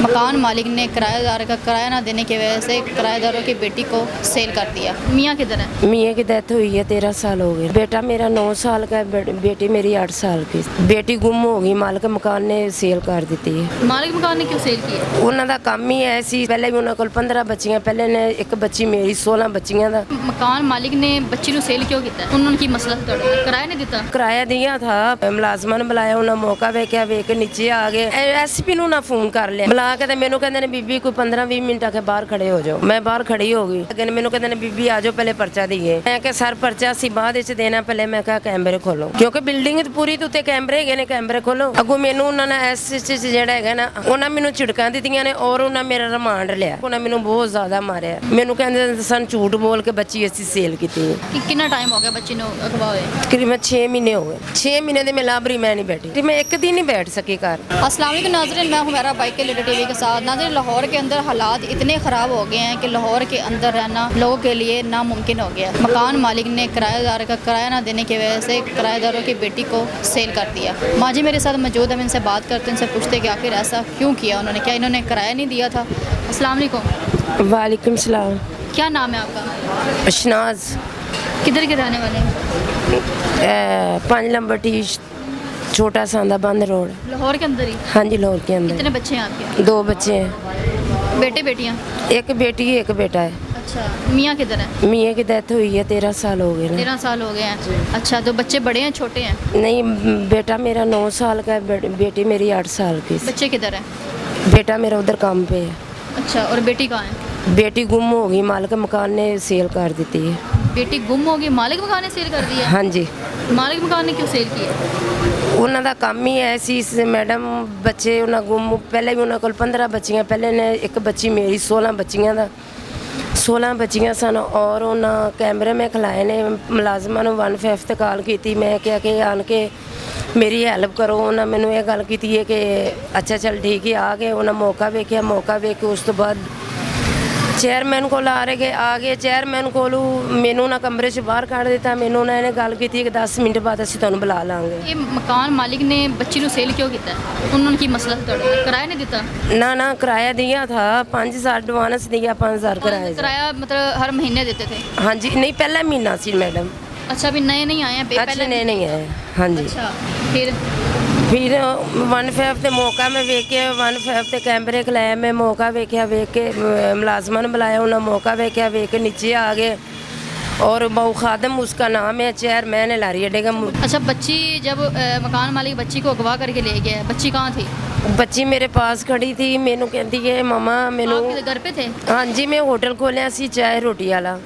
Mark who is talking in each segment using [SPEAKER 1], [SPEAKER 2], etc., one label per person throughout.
[SPEAKER 1] मकान मालिक ने किराएदार का किराया ना देने की वजह से किराएदारों की बेटी को सेल कर दिया। मियाँ किधर है?
[SPEAKER 2] मियाँ की डेथ हुई है, 13 साल हो गए। बेटा मेरा 9 साल का है, बेटी मेरी 8 साल की। बेटी गुम हो गई, मालिक मकान ने सेल कर दी है।
[SPEAKER 1] मालिक मकान ने क्यों सेल किया?
[SPEAKER 2] ਉਹਨਾਂ ਦਾ ਕੰਮ ਹੀ ਐ ਸੀ, ਪਹਿਲੇ ਵੀ ਉਹਨਾਂ ਕੋਲ 15 ਬੱਚੀਆਂ, ਪਹਿਲੇ ਨੇ ਇੱਕ ਬੱਚੀ ਮੇਰੀ 16 ਬੱਚੀਆਂ ਦਾ
[SPEAKER 1] मकान मालिक ने बच्ची ਨੂੰ सेल क्यों किया? उन्होंने की मसला था ਤੁਹਾਡੇ ਨਾਲ? किराया नहीं दिता?
[SPEAKER 2] ਕਿਰਾਇਆ ਦਿਆ ਥਾ। ਮੁਲਾਜ਼ਮਾਂ ਨੂੰ ਬੁਲਾਇਆ, ਉਹਨਾਂ ਮੌਕਾ ਵੇਖਿਆ, ਵੇਖ ਕੇ ਨੀਚੇ ਆ ਗਏ। ਐਸਪੀ ਨੂੰ ਨਾ ਫੋਨ ਕਰ ਲਿਆ, ਬੁਲਾ ਕੇ ਤੇ ਮੈਨੂੰ ਕਹਿੰਦੇ ਨੇ ਬੀਬੀ ਕੋਈ 15-20 ਮਿੰਟ ਆ ਕੇ ਬਾਹਰ ਖੜੇ ਹੋ ਜਾਓ। ਮੈਂ ਬਾਹਰ ਖੜੀ ਹੋ ਗਈ। ਅੱਗੇ ਮੈਨੂੰ ਕਹਿੰਦੇ ਨੇ ਬੀਬੀ ਆ ਜਾਓ, ਪਹਿਲੇ ਪਰਚਾ ਦਈਏ। ਮੈਂ ਕਿਹਾ ਸਰ ਪਰਚਾ ਸੀ ਬਾਅਦ ਵਿੱਚ ਦੇਣਾ, ਪਹਿਲੇ ਮੈਂ ਕਿਹਾ ਕੈਮਰੇ ਖੋਲੋ, ਕਿਉਂਕਿ ਬਿਲਡਿੰਗ ਪੂਰੀ ਦੇ ਉੱਤੇ ਕੈਮਰੇ ਹੈਗੇ ਨੇ, ਕੈਮਰੇ ਖੋਲੋ। ਅੱਗੋਂ ਮੈਨੂੰ ਉਹਨਾਂ ਨੇ ਐਸ ਜਿਹੜਾ ਹੈਗਾ ਨਾ, ਉਹਨਾਂ ਮੈਨੂੰ ਝਿੜਕਾਂ ਦਿੱਤੀਆਂ ਨੇ ਔਰ ਉਹਨਾਂ ਮੇਰਾ ਰਿਮਾਂਡ ਲਿਆ। ਉਹਨਾਂ ਮੈਨੂੰ ਬਹੁਤ ਜ਼ਿਆਦਾ ਮਾਰਿਆ। ਮੈਨੂੰ ਕਹਿੰਦੇ ਸਨ ਝੂਠ ਬੋਲ ਕੇ ਬੱਚੀ ਅਸੀਂ ਸੇਲ ਕੀਤੀ ਹੈ।
[SPEAKER 1] कि कितना टाइम हो गया बच्ची ਨੂੰ ਅਗਵਾ ਹੋਏ?
[SPEAKER 2] तकरीबन 6 महीने हो गए। 6 महीने ਦੇ ਮੈਂ ਲਾਬਰੀ ਮੈਂ ਨਹੀਂ बैठी, मैं एक दिन नहीं बैठ सकी घर।
[SPEAKER 1] अस्सलाम वालेकुम नाज़रीन, मैं हुमैरा बाइक के लीडर टीवी के साथ। नाज़रीन, लाहौर के अंदर हालात इतने ख़राब हो गए हैं कि लाहौर के अंदर रहना लोगों के लिए नामुमकिन हो गया। मकान मालिक ने किराएदार का किराया ना देने की वजह से किराएदारों की बेटी को सेल कर दिया। माँ जी मेरे साथ मौजूद, हम इनसे बात करते हैं, इनसे पूछते कि आखिर ऐसा क्यों किया उन्होंने, क्या इन्होंने किराया नहीं दिया था? अस्सलाम वालेकुम।
[SPEAKER 2] वालेकुम सलाम।
[SPEAKER 1] क्या नाम है आपका?
[SPEAKER 2] अशनाज।
[SPEAKER 1] किधर के रहने वाले हैं?
[SPEAKER 2] 5 नंबर टी छोटा सांदा बंद रोड।
[SPEAKER 1] लाहौर के अंदर ही?
[SPEAKER 2] हाँ जी लाहौर के अंदर।
[SPEAKER 1] कितने बच्चे हैं आपके?
[SPEAKER 2] 2 बच्चे हैं,
[SPEAKER 1] बेटे बेटियाँ?
[SPEAKER 2] एक बेटी है, एक बेटा है।
[SPEAKER 1] अच्छा, मियाँ किधर है?
[SPEAKER 2] मियाँ की डेथ हुई है, 13 साल हो गए ना।
[SPEAKER 1] 13 साल हो गए हैं। अच्छा, तो बच्चे बड़े हैं छोटे हैं?
[SPEAKER 2] नहीं, बेटा मेरा 9 साल का है, बेटी मेरी 8 साल की।
[SPEAKER 1] बच्चे किधर हैं?
[SPEAKER 2] बेटा मेरा उधर काम पे है।
[SPEAKER 1] अच्छा, और बेटी कहाँ है?
[SPEAKER 2] बेटी गुम हो गई, मालिक मकान ने सेल कर दी है।
[SPEAKER 1] बेटी गुम हो गई, मालिक मकान ने सेल कर दिया?
[SPEAKER 2] हाँ जी।
[SPEAKER 1] मालिक मकान ने क्यों सेल किया?
[SPEAKER 2] ਉਹਨਾਂ ਦਾ ਕੰਮ ਹੀ ਐ ਸੀ ਮੈਡਮ, ਬੱਚੇ ਉਹਨਾਂ ਗੁੰਮ, ਪਹਿਲੇ ਵੀ ਉਹਨਾਂ ਕੋਲ 15 ਬੱਚੀਆਂ, ਪਹਿਲੇ ਨੇ ਇੱਕ ਬੱਚੀ ਮੇਰੀ 16 ਬੱਚੀਆਂ ਦਾ 16 ਬੱਚੀਆਂ ਸਨ ਔਰ ਉਹਨਾਂ ਕੈਮਰੇ ਮੈਂ ਖਲਾਏ ਨੇ। ਮੁਲਾਜ਼ਮਾਂ ਨੂੰ 1/5 ਤੇ ਕਾਲ ਕੀਤੀ, ਮੈਂ ਕਿਹਾ ਕਿ ਆਣ ਕੇ ਮੇਰੀ ਹੈਲਪ ਕਰੋ। ਉਹਨਾਂ ਮੈਨੂੰ ਇਹ ਗੱਲ ਕੀਤੀ ਹੈ ਕਿ ਅੱਛਾ ਚੱਲ ਠੀਕ ਹੈ। ਆ ਗਏ, ਉਹਨਾਂ ਮੌਕਾ ਵੇਖਿਆ, ਮੌਕਾ ਵੇਖ ਕੇ ਉਸ ਤੋਂ ਬਾਅਦ ਚੇਅਰਮੈਨ ਕੋਲ ਆ ਗਏ। ਚੇਅਰਮੈਨ ਕੋਲੋਂ ਮੈਨੂੰ ਨਾ ਕਮਰੇ 'ਚ ਬਾਹਰ ਕੱਢ ਦਿੱਤਾ। ਮੈਨੂੰ ਉਹਨਾਂ ਨੇ ਗੱਲ ਕੀਤੀ ਕਿ 10 ਮਿੰਟ ਬਾਅਦ ਅਸੀਂ ਤੁਹਾਨੂੰ ਬੁਲਾ ਲਾਂਗੇ।
[SPEAKER 1] ਇਹ ਮਕਾਨ ਮਾਲਿਕ ਨੇ ਬੱਚੀ ਨੂੰ ਸੇਲ ਕਿਉਂ ਕੀਤਾ? ਉਹਨਾਂ ਨੇ ਕੀ ਮਸਲਾ ਸੀ ਤੁਹਾਡੇ ਨਾਲ? ਕਿਰਾਇਆ ਨਹੀਂ ਦਿੱਤਾ?
[SPEAKER 2] ना किराया दिया था, 5000 एडवांस दिया, 5000 किराया।
[SPEAKER 1] किराया मतलब हर महीने देते थे?
[SPEAKER 2] हाँ जी, नहीं पहला महीना सी मैडम।
[SPEAKER 1] अच्छा, अभी नए नहीं आए हैं?
[SPEAKER 2] अच्छे नहीं है। हाँ जी।
[SPEAKER 1] अच्छा, फिर
[SPEAKER 2] 1/5 ਤੇ ਮੌਕਾ ਮੈਂ ਵੇਖ ਕੇ 1/5 ਤੇ ਕੈਮਰੇ ਖਲਾਇਆ, ਮੈਂ ਮੌਕਾ ਵੇਖਿਆ, ਵੇਖ ਕੇ ਮੁਲਾਜ਼ਮਾਂ ਨੂੰ ਬੁਲਾਇਆ, ਉਹਨਾਂ ਮੌਕਾ ਵੇਖਿਆ, ਵੇਖ ਕੇ ਨੀਚੇ ਆ ਗਏ और बहु खादम उसका नाम है, चेयरमैन है लारी अड्डे का।
[SPEAKER 1] अच्छा, बच्ची जब मकान मालिक बच्ची को अगवा करके ले गया, बच्ची कहाँ थी?
[SPEAKER 2] बच्ची मेरे पास खड़ी थी, मैनू कहती है ममा मैनू।
[SPEAKER 1] आप घर पे थे?
[SPEAKER 2] हाँ जी, मैं होटल खोलिया सी चाय रोटी वाला।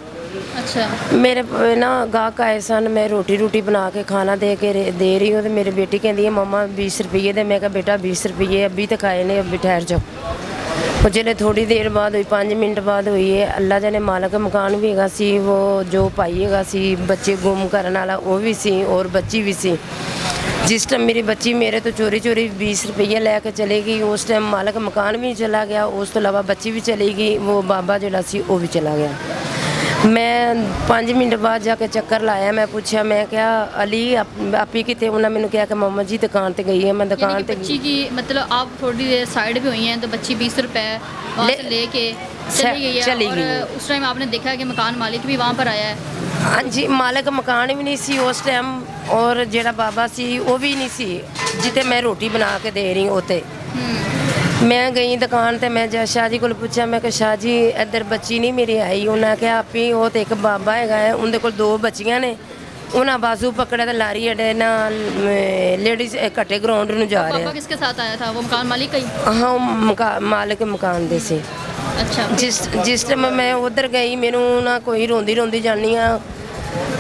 [SPEAKER 1] अच्छा,
[SPEAKER 2] मेरे ना गाहक आए सन, मैं रोटी बना के खाना दे रही हूँ, तो मेरी बेटी कहती है मम्मा 20 रुपये दे। मैं कहा बेटा 20 रुपये अभी तक आए ने, अभी ठहर जाओ। वो जिले थोड़ी देर बाद हुई, 5 मिनट बाद हुई है। अल्लाह जाने मालिक मकान भी हैगा सी, वो जो भाई हैगा सी बच्चे गुम करने वाला वो भी सी और बच्ची भी सी। जिस टाइम मेरी बच्ची मेरे तो चोरी 20 रुपये लैके चली गई, उस टाइम मालिक मकान भी चला गया, उस तो अलावा बच्ची भी चली गई, वो बाबा जोड़ा सी वो भी चला गया। मैं 5 मिनट बाद जाके चक्कर लाया, मैं पूछा, मैं क्या अली आप ही कितने? उन्होंने मैंने कहा कि मामा जी दुकान पे गई है। मैं दुकान पे
[SPEAKER 1] बच्ची की मतलब आप थोड़ी देर साइड पे हुई हैं तो बच्ची 20 रुपए वहाँ से लेके चली गई है और उस टाइम आपने देखा कि मकान मालिक भी वहाँ पर आया है?
[SPEAKER 2] हाँ जी, मालिक मकान भी नहीं सी उस टाइम और जेड़ा बाबा सी वो भी नहीं सी जिते मैं रोटी बना के दे रही उते। मैं गई दुकान ते, मैं शाह जी को पूछा, मैं कहा शाह जी इधर बच्ची नहीं मेरी आई। उन्हें कहा आप ही वो तो एक बाबा है, उनके को 2 बच्चियां ने। उन्हें बाजू पकड़ा तो लारी अड्डे ना लेडीज कट्टे ग्राउंड में जा रहे हैं।
[SPEAKER 1] किसके साथ आया था? वो मकान मालिक का ही?
[SPEAKER 2] हाँ, मालिक मकान दे से।
[SPEAKER 1] अच्छा,
[SPEAKER 2] जिस टाइम मैं उधर गई, मैनू ना कोई रोंदी जानी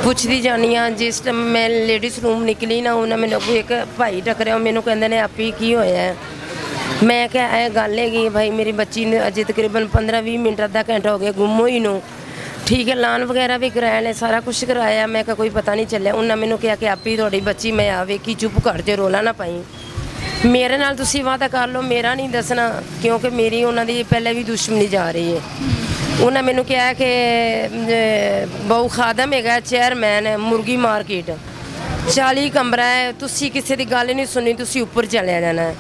[SPEAKER 2] पुछदी जानी हाँ। जिस टाइम मैं लेडीज़ रूम निकली ना, उन्हें मैंने एक भाई टकरिया, मैनू कहते ने आप ही की होया है। मैं क्या है गल है भाई मेरी बच्ची ने अजे तकरीबन 15-20 मिनट अद्धा घंटा हो गया गुम हुई नू। ठीक है, लान वगैरह भी कराया ने, सारा कुछ कराया। मैं क्या कोई पता नहीं चलिया। उन्हें मैनू कहा कि आप ही थोड़ी बच्ची मैं आ वेखी, चुप कर जे, रोला ना पाई। मेरे नाल तुसीं वादा कर लो, मेरा नहीं दसना, क्योंकि मेरी उन्होंने दी पहले भी दुश्मनी जा रही है। उन्हें मैनू कहा कि बहु खादम है, चेयरमैन है मुर्गी मार्केट, 40 कमरा है, तुसीं किसी की गल नहीं सुनी, तुसीं उपर चले जाना है।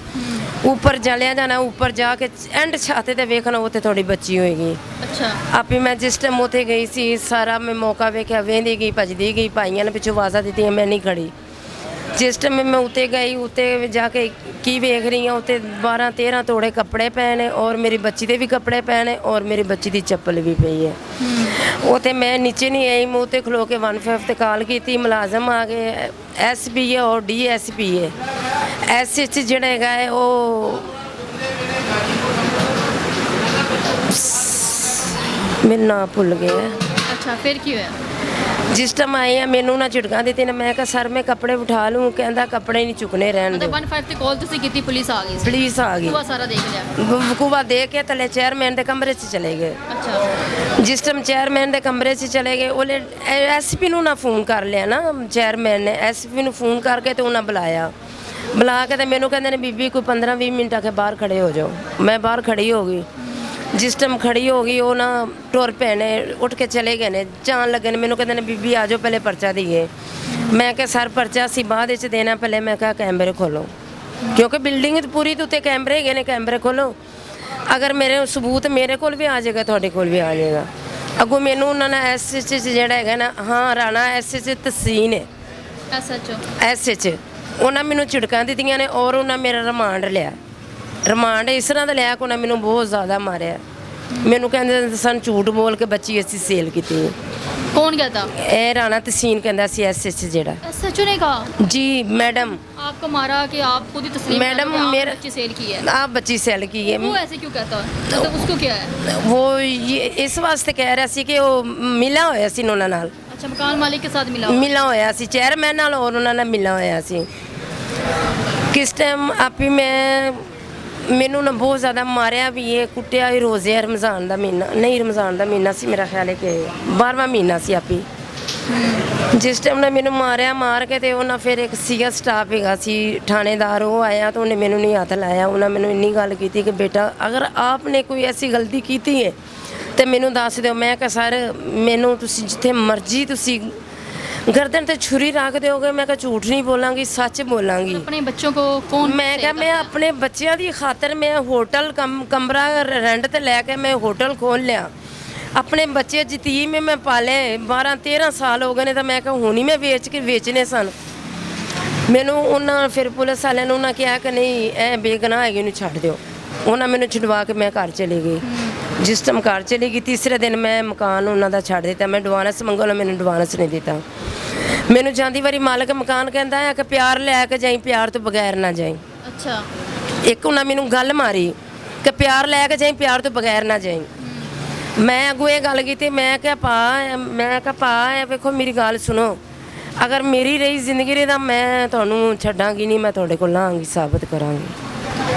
[SPEAKER 2] ਉੱਪਰ ਚਲਿਆ ਜਾਣਾ, ਉੱਪਰ ਜਾ ਕੇ ਐਂਡ ਛਾਤੇ ਤੇ ਵੇਖਣਾ ਉੱਥੇ ਤੁਹਾਡੀ ਬੱਚੀ ਹੋਏਗੀ।
[SPEAKER 1] ਅੱਛਾ
[SPEAKER 2] ਆਪੇ ਮੈਂ ਜਿਸ ਟਾਈਮ ਉੱਥੇ ਗਈ ਸੀ ਸਾਰਾ ਮੈਂ ਮੌਕਾ ਵੇਖਿਆ, ਵੇਂਦੀ ਗਈ, ਭੱਜਦੀ ਗਈ, ਭਾਈਆਂ ਨੇ ਪਿੱਛੋਂ ਆਵਾਜ਼ਾਂ ਦਿੱਤੀਆਂ, ਮੈਂ ਨਹੀਂ ਖੜੀ। ਜਿਸ ਟਾਈਮ ਮੈਂ ਉੱਤੇ ਗਈ, ਉੱਤੇ ਜਾ ਕੇ ਕੀ ਵੇਖ ਰਹੀ ਹਾਂ, ਉੱਤੇ 12-13 ਤੋੜੇ ਕੱਪੜੇ ਪਏ ਨੇ ਔਰ ਮੇਰੀ ਬੱਚੀ ਦੇ ਵੀ ਕੱਪੜੇ ਪਏ ਨੇ ਔਰ ਮੇਰੀ ਬੱਚੀ ਦੀ ਚੱਪਲ ਵੀ ਪਈ ਹੈ। ਉੱਥੇ ਮੈਂ ਨੀਚੇ ਨਹੀਂ ਆਈ, ਮੈਂ ਉੱਤੇ ਖਲੋ ਕੇ 155 ਤੇ ਕਾਲ ਕੀਤੀ, ਮੁਲਾਜ਼ਮ ਆ ਗਏ, ਐਸਪੀ ਹੈ ਔਰ ਡੀਐਸਪੀ ਹੈ। ਐਸਐਚ ਜਿਹੜਾ ਹੈਗਾ ਹੈ ਉਹ ਮੈਨੂੰ ਨਾਂ ਭੁੱਲ ਗਿਆ।
[SPEAKER 1] ਅੱਛਾ ਫਿਰ ਕੀ ਹੋਇਆ?
[SPEAKER 2] ਜਿਸ ਟਾਈਮ ਆਏ ਆ ਮੈਨੂੰ ਨਾ ਝਿੜਕਾਂ ਦਿੱਤੀ ਨਾ, ਮੈਂ ਕਿਹਾ ਸਰ ਮੈਂ ਕੱਪੜੇ ਉਠਾ ਲੂੰ, ਕਹਿੰਦਾ ਕੱਪੜੇ ਨਹੀਂ ਚੁੱਕਣੇ, ਰਹਿਣ ਦਿਓ।
[SPEAKER 1] 15 ਤੇ ਕਾਲ ਤੁਸੀਂ ਕੀਤੀ, ਪੁਲਿਸ ਆ ਗਈ ਸੀ?
[SPEAKER 2] ਪੁਲਿਸ ਆ ਗਈ,
[SPEAKER 1] ਉਹ ਸਾਰਾ ਦੇਖ ਲਿਆ।
[SPEAKER 2] ਵਕੂਵਾ ਦੇ ਕੇ ਥੱਲੇ ਚੇਅਰਮੈਨ ਦੇ ਕਮਰੇ 'ਚ ਚਲੇ ਗਏ।
[SPEAKER 1] ਅੱਛਾ
[SPEAKER 2] ਜਿਸ ਟਾਈਮ ਚੇਅਰਮੈਨ ਦੇ ਕਮਰੇ 'ਚ ਚਲੇ ਗਏ, ਉਹਨੇ ਐਸਪੀ ਨੂੰ ਨਾ ਫੋਨ ਕਰ ਲਿਆ ਨਾ, ਚੇਅਰਮੈਨ ਨੇ ਐਸਪੀ ਨੂੰ ਫੋਨ ਕਰਕੇ ਤੇ ਉਹਨਾਂ ਬੁਲਾ ਕੇ ਤੇ ਮੈਨੂੰ ਕਹਿੰਦੇ ਨੇ ਬੀਬੀ ਕੋਈ 15-20 ਮਿੰਟ ਆ ਕੇ ਬਾਹਰ ਖੜੇ ਹੋ ਜਾਓ। ਮੈਂ ਬਾਹਰ ਖੜੀ ਹੋ ਗਈ। ਜਿਸ ਟਾਈਮ ਖੜੀ ਹੋ ਗਈ ਉਹ ਨਾ ਟੁਰ ਪਏ ਨੇ, ਉੱਠ ਕੇ ਚਲੇ ਗਏ ਨੇ, ਜਾਣ ਲੱਗੇ ਨੇ, ਮੈਨੂੰ ਕਹਿੰਦੇ ਨੇ ਬੀਬੀ ਆ ਜਾਓ ਪਹਿਲੇ ਪਰਚਾ ਦਈਏ। ਮੈਂ ਕਿਹਾ ਸਰ ਪਰਚਾ ਅਸੀਂ ਬਾਅਦ ਵਿੱਚ ਦੇਣਾ, ਪਹਿਲੇ ਮੈਂ ਕਿਹਾ ਕੈਮਰੇ ਖੋਲੋ, ਕਿਉਂਕਿ ਬਿਲਡਿੰਗ ਪੂਰੀ ਦੇ ਉੱਤੇ ਕੈਮਰੇ ਹੈਗੇ ਨੇ, ਕੈਮਰੇ ਖੋਲੋ। ਅਗਰ ਮੇਰੇ ਸਬੂਤ ਮੇਰੇ ਕੋਲ ਵੀ ਆ ਜਾਏਗਾ, ਤੁਹਾਡੇ ਕੋਲ ਵੀ ਆ ਜਾਏਗਾ। ਅੱਗੋਂ ਮੈਨੂੰ ਉਹਨਾਂ ਨੇ ਐਸਐਚ ਜਿਹੜਾ ਹੈਗਾ ਨਾ, ਹਾਂ ਰਾਣਾ ਐਸਐਚ ਤਸੀਨ ਹੈ, ਐਸਐਚ ਉਹਨਾਂ ਮੈਨੂੰ ਝਿੜਕਾਂ ਦਿੱਤੀਆਂ ਨੇ ਔਰ ਉਹਨਾਂ ਮੇਰਾ ਰਿਮਾਂਡ ਲਿਆ। ਰਿਮਾਂਡ ਇਸ ਤਰ੍ਹਾਂ ਦਾ ਲਿਆ ਕਿ ਉਹਨਾਂ ਮੈਨੂੰ ਬਹੁਤ ਜ਼ਿਆਦਾ ਮਾਰਿਆ। ਮੈਨੂੰ ਕਹਿੰਦੇ ਸਨ ਝੂਠ ਬੋਲ ਕੇ ਬੱਚੀ ਅਸੀਂ ਸੇਲ ਕੀਤੀ।
[SPEAKER 1] कौन कहता?
[SPEAKER 2] ਇਹ ਰਾਣਾ ਤਸੀਨ ਕਹਿੰਦਾ ਸੀ ਐਸਐਚ ਜਿਹੜਾ।
[SPEAKER 1] एसएचओ ने कहा
[SPEAKER 2] जी मैडम,
[SPEAKER 1] आपको मारा कि आप खुद ही तस्लीम कर
[SPEAKER 2] मैडम,
[SPEAKER 1] रहे हो कि
[SPEAKER 2] मेरा-
[SPEAKER 1] आपने बच्ची सेल की है?
[SPEAKER 2] आप बच्ची सेल की है।
[SPEAKER 1] वो ऐसे क्यों कहता है? तो उसको क्या है?
[SPEAKER 2] वो ये ਇਸ ਵਾਸਤੇ ਕਹਿ ਰਿਹਾ ਸੀ ਕਿ ਉਹ ਮਿਲਾ ਹੋਇਆ ਸੀ ਉਹਨਾਂ ਨਾਲ,
[SPEAKER 1] अच्छा मकान मालिक के साथ मिला हुआ?
[SPEAKER 2] ਮਿਲਾ ਹੋਇਆ ਸੀ ਚੇਅਰਮੈਨ ਨਾਲ ਔਰ ਉਹਨਾਂ ਨਾਲ ਮਿਲਾ ਹੋਇਆ ਸੀ। ਕਿਸ ਟਾਈਮ ਆਪੀ ਮੈਨੂੰ ਨਾ ਬਹੁਤ ਜ਼ਿਆਦਾ ਮਾਰਿਆ ਵੀ ਇਹ, ਕੁੱਟਿਆ ਵੀ। ਰੋਜ਼ੇ ਰਮਜ਼ਾਨ ਦਾ ਮਹੀਨਾ ਨਹੀਂ, ਰਮਜ਼ਾਨ ਦਾ ਮਹੀਨਾ ਸੀ ਮੇਰਾ ਖਿਆਲ ਹੈ ਕਿ 12ਵਾਂ ਮਹੀਨਾ ਸੀ ਆਪੀ। ਜਿਸ ਟਾਈਮ ਨੇ ਮੈਨੂੰ ਮਾਰ ਕੇ ਤੇ ਉਹਨਾਂ ਫਿਰ ਇੱਕ ਸੀਗਾ ਸਟਾਫ ਹੈਗਾ ਸੀ ਥਾਣੇਦਾਰ, ਉਹ ਆਇਆ ਤਾਂ ਉਹਨੇ ਮੈਨੂੰ ਨਹੀਂ ਹੱਥ ਲਾਇਆ। ਉਹਨਾਂ ਮੈਨੂੰ ਇੰਨੀ ਗੱਲ ਕੀਤੀ ਕਿ ਬੇਟਾ ਅਗਰ ਆਪ ਨੇ ਕੋਈ ਐਸੀ ਗਲਤੀ ਕੀਤੀ ਹੈ ਤੇ ਮੈਨੂੰ ਦੱਸ ਦਿਓ। ਮੈਂ ਕਿਹਾ ਸਰ ਮੈਨੂੰ ਤੁਸੀਂ ਜਿੱਥੇ ਮਰਜ਼ੀ ਤੁਸੀਂ गर्दन ਤੇ ਛੁਰੀ ਰੱਖ ਦਿਓਗੇ, ਮੈਂ ਕਿਹਾ ਝੂਠ ਨਹੀਂ ਬੋਲਾਂਗੀ, ਸੱਚ ਬੋਲਾਂਗੀ।
[SPEAKER 1] अपने बच्चों को कौन
[SPEAKER 2] ਮੈਂ ਕਿਹਾ ਮੈਂ ਆਪਣੇ ਬੱਚਿਆਂ ਦੀ ਖਾਤਰ ਮੈਂ ਹੋਟਲ ਕਮਰਾ ਰੈਂਟ ਤੇ ਲੈ ਕੇ ਮੈਂ ਹੋਟਲ ਖੋਲ ਲਿਆ। ਆਪਣੇ ਬੱਚੇ ਯਤੀਮ ਮੈਂ ਪਾਲੇ 12-13 ਸਾਲ ਹੋ ਗਏ ਨੇ, ਤਾਂ ਮੈਂ ਕਿਹਾ ਹੁਣ ਹੀ ਮੈਂ ਵੇਚਨੇ ਸਨ। ਮੈਨੂੰ ਉਹਨਾਂ ਫਿਰ ਪੁਲਿਸ ਵਾਲਿਆਂ ਨੂੰ ਉਹਨਾਂ ਕਿਹਾ ਕਿ ਨਹੀਂ ਇਹ ਬੇਗੁਨਾਹ ਹੈਗੇ, ਇਹਨੂੰ ਛੱਡ ਦਿਓ। ਉਹਨਾਂ ਮੈਨੂੰ ਛੁਡਵਾ ਕੇ ਮੈਂ ਘਰ ਚਲੀ ਗਈ। ਜਿਸ ਟਾਈਮ ਘਰ ਚਲੀ ਗਈ ਤੀਸਰੇ ਦਿਨ ਮੈਂ ਮਕਾਨ ਉਹਨਾਂ ਦਾ ਛੱਡ ਦਿੱਤਾ। ਮੈਂ ਐਡਵਾਂਸ ਮੰਗੋ, ਮੈਨੂੰ ਐਡਵਾਂਸ ਨਹੀਂ ਦਿੱਤਾ। ਮੈਨੂੰ ਜਾਂਦੀ ਵਾਰੀ ਮਾਲਕ ਮਕਾਨ ਕਹਿੰਦਾ ਹੈ ਕਿ ਪਿਆਰ ਲੈ ਕੇ ਜਾਈ, ਪਿਆਰ ਤੋਂ ਬਗੈਰ ਨਾ ਜਾਈ।
[SPEAKER 1] अच्छा
[SPEAKER 2] ਇੱਕ ਉਹਨਾਂ ਮੈਨੂੰ ਗੱਲ ਮਾਰੀ ਕਿ ਪਿਆਰ ਲੈ ਕੇ ਜਾਈ, ਪਿਆਰ ਤੋਂ ਬਗੈਰ ਨਾ ਜਾਈ। ਮੈਂ ਅੱਗੋਂ ਇਹ ਗੱਲ ਕੀਤੀ, ਮੈਂ ਕਿਹਾ ਭਾ ਵੇਖੋ ਮੇਰੀ ਗੱਲ ਸੁਣੋ, ਅਗਰ ਮੇਰੀ ਰਹੀ ਜ਼ਿੰਦਗੀ ਤਾਂ ਮੈਂ ਤੁਹਾਨੂੰ ਛੱਡਾਂਗੀ ਨਹੀਂ, ਮੈਂ ਤੁਹਾਡੇ ਕੋਲ ਆਵਾਂਗੀ, ਸਾਬਤ ਕਰਾਂਗੀ।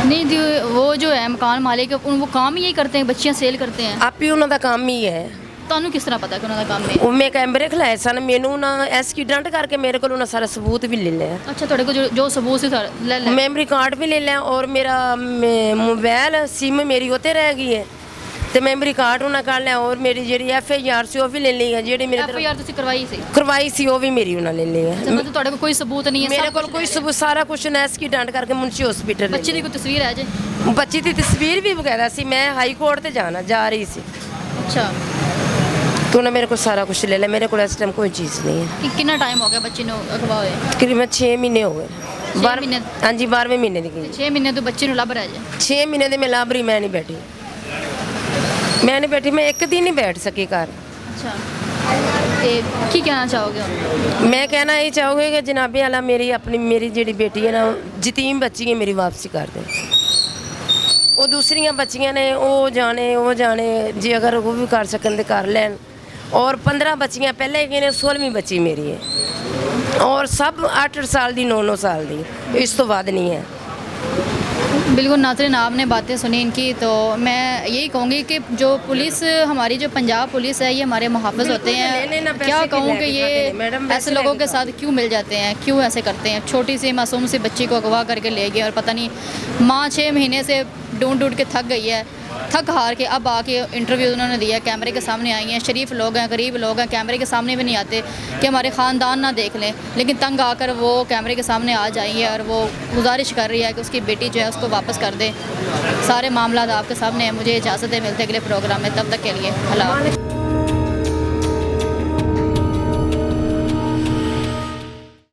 [SPEAKER 1] नहीं जो वो जो है मकान मालिक वो काम ही यही करते हैं, बच्चियां सेल करते हैं।
[SPEAKER 2] ਆਪੀ ਉਹਨਾਂ ਦਾ ਕੰਮ ਹੀ ਹੈ।
[SPEAKER 1] ਤੁਹਾਨੂੰ ਕਿਸ ਤਰ੍ਹਾਂ ਪਤਾ ਕਿ ਉਹਨਾਂ ਦਾ ਕੰਮ ਹੈ?
[SPEAKER 2] ਉਹ ਮੈਂ ਕੈਮਰੇ ਖਲਾਏ ਸਨ, ਮੈਨੂੰ ਨਾ ਐਸਕੀਡੈਂਟ ਕਰਕੇ ਮੇਰੇ ਕੋਲ ਉਹਨਾਂ ਸਾਰਾ ਸਬੂਤ ਵੀ ਲੈ ਲਿਆ।
[SPEAKER 1] अच्छा ਤੁਹਾਡੇ ਕੋਲ जो सबूत से ले ले
[SPEAKER 2] ਮੈਮਰੀ ਕਾਰਡ ਵੀ ਲੈ ਲਿਆ ਔਰ ਮੇਰਾ ਮੋਬਾਈਲ ਸਿਮ ਮੇਰੀ ਉੱਤੇ ਰਹਿ ਗਈ ਹੈ ਤੇ ਮੈਮਰੀ ਕਾਰਡ ਉਹਨਾਂ ਕੱਢ ਲਿਆ ਔਰ ਮੇਰੀ ਜਿਹੜੀ ਐਫਆਈਆਰ ਸੀ ਉਹ ਵੀ ਲੈ ਲਈ ਹੈ। ਜਿਹੜੀ ਮੇਰੇ
[SPEAKER 1] एफआईआर ਤੁਸੀਂ ਕਰਵਾਈ ਸੀ?
[SPEAKER 2] ਕਰਵਾਈ ਸੀ ਉਹ ਵੀ ਮੇਰੀ ਉਹਨਾਂ ਲੈ ਲਈ ਹੈ।
[SPEAKER 1] मतलब ਤੁਹਾਡੇ ਕੋਲ ਕੋਈ सबूत नहीं है?
[SPEAKER 2] ਮੇਰੇ ਕੋਲ ਕੋਈ ਸਬੂਤ, ਸਾਰਾ ਕੁਝ ਐਸਕੀਡੈਂਟ ਕਰਕੇ ਮੁਨਸ਼ੀ ਹਸਪੀਟਲ।
[SPEAKER 1] ਬੱਚੇ ਦੀ ਕੋਈ ਤਸਵੀਰ ਹੈ ਜੇ?
[SPEAKER 2] ਬੱਚੀ ਦੀ ਤਸਵੀਰ ਵੀ ਵਗੈਰਾ ਸੀ। ਮੈਂ ਹਾਈ ਕੋਰਟ ਤੇ ਜਾ ਰਹੀ ਸੀ
[SPEAKER 1] अच्छा
[SPEAKER 2] तो ਉਹਨੇ ਮੇਰੇ ਕੋਲ ਸਾਰਾ ਕੁਝ ਲੈ ਲਿਆ। ਮੇਰੇ ਕੋਲ ਇਸ ਟਾਈਮ ਕੋਈ ਚੀਜ਼ ਨਹੀਂ ਹੈ।
[SPEAKER 1] कि कितना टाइम हो गया बच्ची ਨੂੰ ਅਗਵਾ ਹੋਏ?
[SPEAKER 2] ਤਕਰੀਬਨ 6 ਮਹੀਨੇ ਹੋ ਗਏ।
[SPEAKER 1] 6 ਮਹੀਨੇ?
[SPEAKER 2] ਹਾਂਜੀ 12ਵੇਂ ਮਹੀਨੇ ਦੀ ਗਈ।
[SPEAKER 1] 6 ਮਹੀਨੇ ਤੋਂ ਬੱਚੇ ਨੂੰ ਲੱਭ ਰਿਹਾ ਜੇ?
[SPEAKER 2] 6 ਮਹੀਨੇ ਦੇ ਮੈਂ ਲਾਬਰੀ ਮੈਂ ਨਹੀਂ ਬੈਠੀ, ਮੈਂ ਇੱਕ ਦਿਨ ਨਹੀਂ ਬੈਠ ਸਕੀ ਘਰ।
[SPEAKER 1] अच्छा ਤੇ ਕੀ ਕਹਿਣਾ ਚਾਹੋਗੇ ਹੁਣ?
[SPEAKER 2] ਮੈਂ ਕਹਿਣਾ ਇਹ ਚਾਹੂੰਗੀ ਕਿ ਜਨਾਬੇ ਆਲਾ ਮੇਰੀ ਜਿਹੜੀ ਬੇਟੀ ਹੈ ਨਾ, ਯਤੀਮ ਬੱਚੀ ਹੈ, ਮੇਰੀ ਵਾਪਸੀ ਕਰ ਦੇ। ਉਹ ਦੂਸਰੀਆਂ ਬੱਚੀਆਂ ਨੇ ਉਹ ਜਾਣੇ ਜੇ ਅਗਰ ਉਹ ਵੀ ਕਰ ਸਕਣ ਤੇ ਕਰ ਲੈਣ। ਔਰ 15 ਬੱਚੀਆਂ ਪਹਿਲੇ ਗਏ ਨੇ, 16ਵੀਂ ਬੱਚੀ ਮੇਰੀ ਹੈ ਔਰ ਸਭ 8 ਸਾਲ ਦੀ 9 ਸਾਲ ਦੀ, ਇਸ ਤੋਂ ਵੱਧ ਨਹੀਂ ਹੈ।
[SPEAKER 1] बिल्कुल नाज़रीन, आपने बातें सुनी इनकी, तो मैं यही कहूँगी कि जो पुलिस हमारी जो पंजाब पुलिस है ये हमारे मुहाफ़िज़ होते
[SPEAKER 2] ले लेना
[SPEAKER 1] हैं।
[SPEAKER 2] पैसे
[SPEAKER 1] क्या
[SPEAKER 2] की
[SPEAKER 1] कहूँ
[SPEAKER 2] लेके
[SPEAKER 1] कि
[SPEAKER 2] खाते नहीं, मैडम
[SPEAKER 1] ये
[SPEAKER 2] पैसे
[SPEAKER 1] ऐसे लोगों
[SPEAKER 2] लेके
[SPEAKER 1] के साथ क्यों मिल जाते हैं, क्यों ऐसे करते हैं? छोटी सी मासूम सी बच्ची को अगवा करके ले गए और पता नहीं माँ 6 महीने से ढूंढ ढूंढ के थक गई है, थक हार के अब आके इंटरव्यू उन्होंने दिया, कैमरे के सामने आई हैं। शरीफ लोग हैं, गरीब लोग हैं, कैमरे के सामने भी नहीं आते कि हमारे ख़ानदान ना देख लें, लेकिन तंग आकर वो कैमरे के सामने आ जाएंगे और वो गुजारिश कर रही है कि उसकी बेटी जो है उसको वापस कर दे। सारे मामला आपके सामने हैं। मुझे इजाज़त है, मिलते अगले प्रोग्राम में, तब तक के लिए अल्लाह।